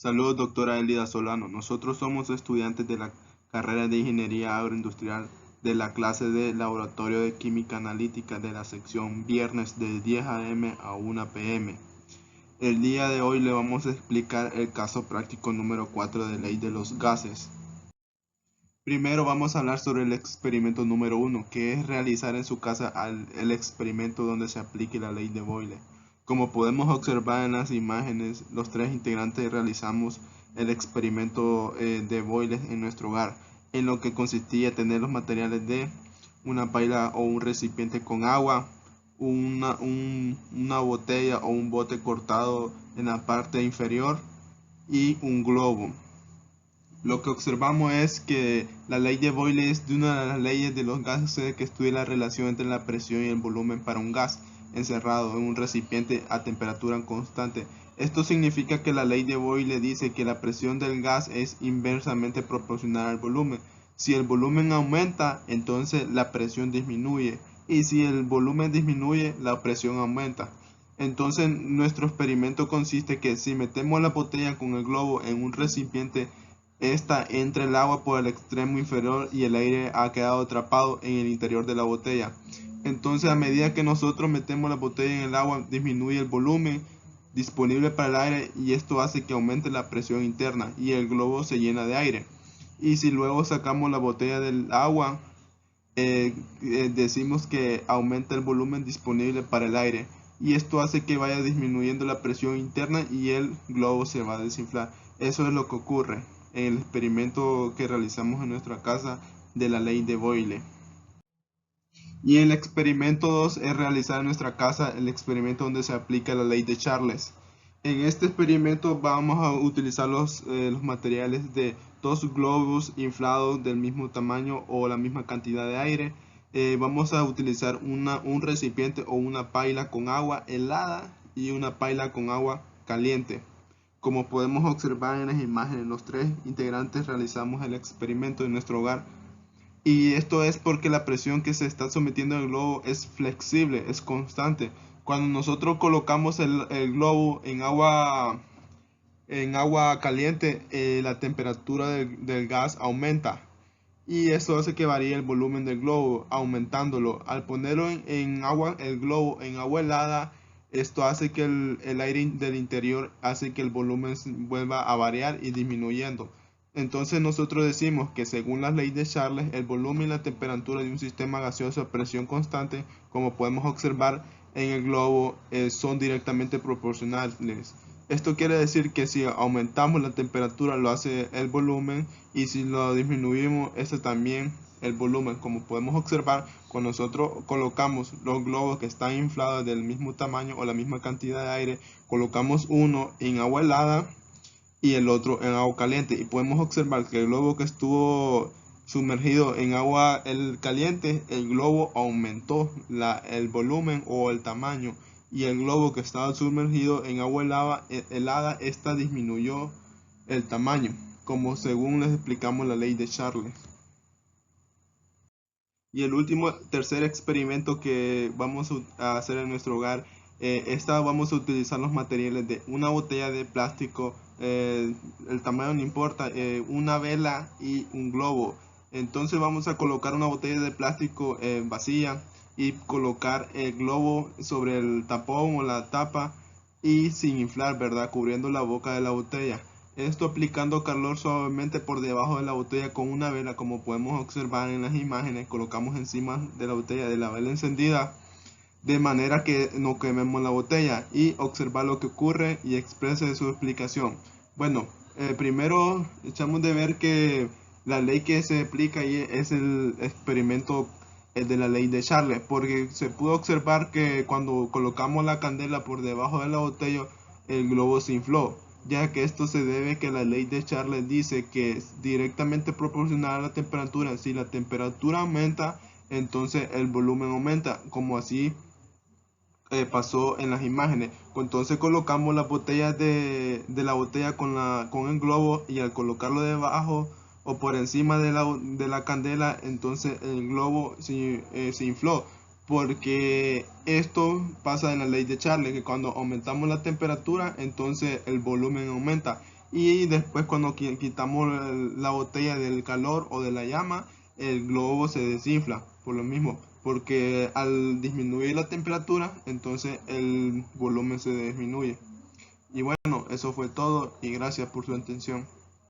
Saludos, doctora Elida Solano. Nosotros somos estudiantes de la carrera de Ingeniería Agroindustrial de la clase de Laboratorio de Química Analítica de la sección viernes de 10 a.m. a 1 p.m. El día de hoy le vamos a explicar el caso práctico número 4 de ley de los gases. Primero vamos a hablar sobre el experimento número 1, que es realizar en su casa el experimento donde se aplique la ley de Boyle. Como podemos observar en las imágenes, los tres integrantes realizamos el experimento de Boyle en nuestro hogar, en lo que consistía tener los materiales de una paila o un recipiente con agua, una botella o un bote cortado en la parte inferior y un globo. Lo que observamos es que la ley de Boyle es de una de las leyes de los gases que estudia la relación entre la presión y el volumen para un gas encerrado en un recipiente a temperatura constante. Esto significa que la ley de Boyle dice que la presión del gas es inversamente proporcional al volumen. Si el volumen aumenta, entonces la presión disminuye, y si el volumen disminuye, la presión aumenta. Entonces nuestro experimento consiste que si metemos la botella con el globo en un recipiente, esta entra el agua por el extremo inferior y el aire ha quedado atrapado en el interior de la botella. Entonces, a medida que nosotros metemos la botella en el agua, disminuye el volumen disponible para el aire, y esto hace que aumente la presión interna y el globo se llena de aire. Y si luego sacamos la botella del agua, decimos que aumenta el volumen disponible para el aire, y esto hace que vaya disminuyendo la presión interna y el globo se va a desinflar. Eso es lo que ocurre en el experimento que realizamos en nuestra casa de la ley de Boyle. Y el experimento 2 es realizar en nuestra casa el experimento donde se aplica la ley de Charles. En este experimento vamos a utilizar los materiales de dos globos inflados del mismo tamaño o la misma cantidad de aire. Vamos a utilizar un recipiente o una paila con agua helada y una paila con agua caliente. Como podemos observar en las imágenes, los tres integrantes realizamos el experimento en nuestro hogar. Y esto es porque la presión que se está sometiendo al globo es flexible, es constante. Cuando nosotros colocamos el globo en agua caliente, la temperatura del gas aumenta. Y eso hace que varíe el volumen del globo, aumentándolo. Al ponerlo en agua, el globo en agua helada, esto hace que el aire del interior hace que el volumen vuelva a variar y disminuyendo. Entonces nosotros decimos que según las leyes de Charles, el volumen y la temperatura de un sistema gaseoso a presión constante, como podemos observar en el globo, son directamente proporcionales. Esto quiere decir que si aumentamos la temperatura lo hace el volumen, y si lo disminuimos, este también el volumen. Como podemos observar, cuando nosotros colocamos los globos que están inflados del mismo tamaño o la misma cantidad de aire, colocamos uno en agua helada y el otro en agua caliente, y podemos observar que el globo que estuvo sumergido en agua caliente, el globo aumentó el volumen o el tamaño, y el globo que estaba sumergido en agua helada, esta disminuyó el tamaño, como según les explicamos la ley de Charles. Y el último, tercer experimento que vamos a hacer en nuestro hogar, vamos a utilizar los materiales de una botella de plástico, el tamaño no importa, una vela y un globo. Entonces vamos a colocar una botella de plástico vacía y colocar el globo sobre el tapón o la tapa, y sin inflar, ¿verdad? Cubriendo la boca de la botella. Esto aplicando calor suavemente por debajo de la botella con una vela. Como podemos observar en las imágenes, colocamos encima de la botella de la vela encendida, de manera que no quememos la botella, y observar lo que ocurre y exprese su explicación. Bueno, primero echamos de ver que la ley que se aplica ahí es el experimento de la ley de Charles, porque se pudo observar que cuando colocamos la candela por debajo de la botella, el globo se infló, ya que esto se debe a que la ley de Charles dice que es directamente proporcional a la temperatura. Si la temperatura aumenta, entonces el volumen aumenta, como así pasó en las imágenes. Entonces colocamos las botellas de la botella con el globo, y al colocarlo debajo o por encima de la candela, entonces el globo se infló, porque esto pasa en la ley de Charles, que cuando aumentamos la temperatura, entonces el volumen aumenta. y después cuando quitamos la botella del calor o de la llama, el globo se desinfla por lo mismo, porque al disminuir la temperatura, entonces el volumen se disminuye. Y bueno, eso fue todo y gracias por su atención.